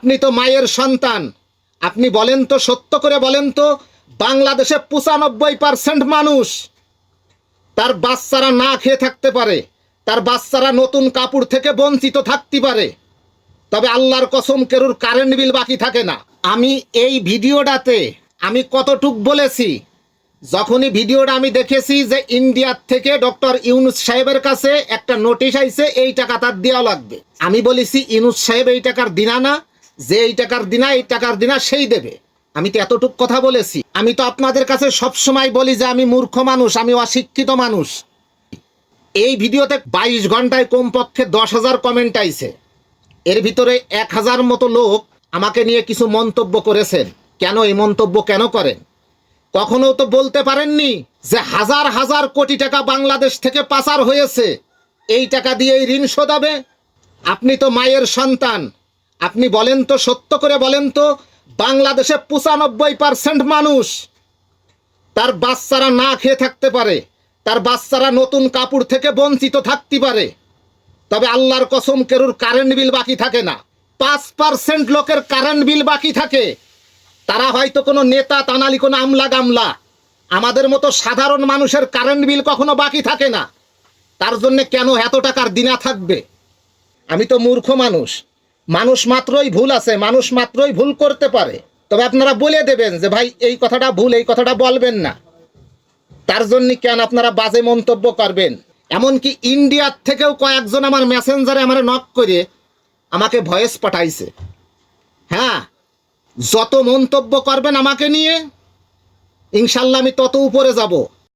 আপনি তো মায়ের সন্তান, আপনি বলেন তো, সত্য করে বলেন তো, বাংলাদেশে 95% মানুষ তার বাচ্চারা না খেয়ে থাকতে পারে, তার বাচ্চারা নতুন কাপড় থেকে বঞ্চিত থাকতে পারে, তবে আল্লাহর কসম কেরুর কারেন্ট বিল বাকি থাকে না। আমি এই ভিডিওটাতে আমি কতটুক বলেছি, যখনই ভিডিওটা আমি দেখেছি যে ইন্ডিয়ার থেকে ডক্টর ইউনূস সাহেবের কাছে একটা নোটিশ আইছে, এই টাকা তার দেওয়া লাগবে, আমি বলেছি ইউনূস সাহেব এই টাকার দিনা না, যে এই টাকার দিনা, এই টাকার দিনা সেই দেবে। আমি তো এতটুক কথা বলেছি। আমি তো আপনাদের কাছে সবসময় বলি যে আমি মূর্খ মানুষ, আমি অশিক্ষিত মানুষ। এই ভিডিওতে 22 ঘন্টায় কমপক্ষে 10,000 কমেন্ট আইছে। এর ভিতরে 1,000 মতো লোক আমাকে নিয়ে কিছু মন্তব্য করেছেন। কেন এই মন্তব্য কেন করেন? কখনো তো বলতে পারেননি যে হাজার হাজার কোটি টাকা বাংলাদেশ থেকে পাচার হয়েছে, এই টাকা দিয়ে এই ঋণ শোধাবে। আপনি তো মায়ের সন্তান, আপনি বলেন তো, সত্য করে বলেন তো, বাংলাদেশে 95% মানুষ তার বাচ্চারা না খেয়ে থাকতে পারে, তার বাচ্চারা নতুন কাপড় থেকে বঞ্চিত থাকতে পারে, তবে আল্লাহর কসম কেরুর কারেন্ট বিল বাকি থাকে না। 5% লোকের কারেন্ট বিল বাকি থাকে। তারা হয়তো কোনো নেতা তানালি, কোনো আমলা গামলা। আমাদের মতো সাধারণ মানুষের কারেন্ট বিল কখনো বাকি থাকে না। তার জন্য কেন এত টাকার দিনা থাকবে? আমি তো মূর্খ মানুষ, মানুষ মাত্রই ভুল আছে, মানুষ মাত্রই ভুল করতে পারে। তবে আপনারা বলে দেবেন যে ভাই এই কথাটা ভুল, এই কথাটা বলবেন না। তার জন্য কেন আপনারা বাজে মন্তব্য করবেন? এমনকি ইন্ডিয়ার থেকেও কয়েকজন আমার মেসেঞ্জারে আমার নক করে আমাকে ভয়েস পাঠাইছে। হ্যাঁ, যত মন্তব্য করবেন আমাকে নিয়ে, ইনশাল্লাহ আমি তত উপরে যাব।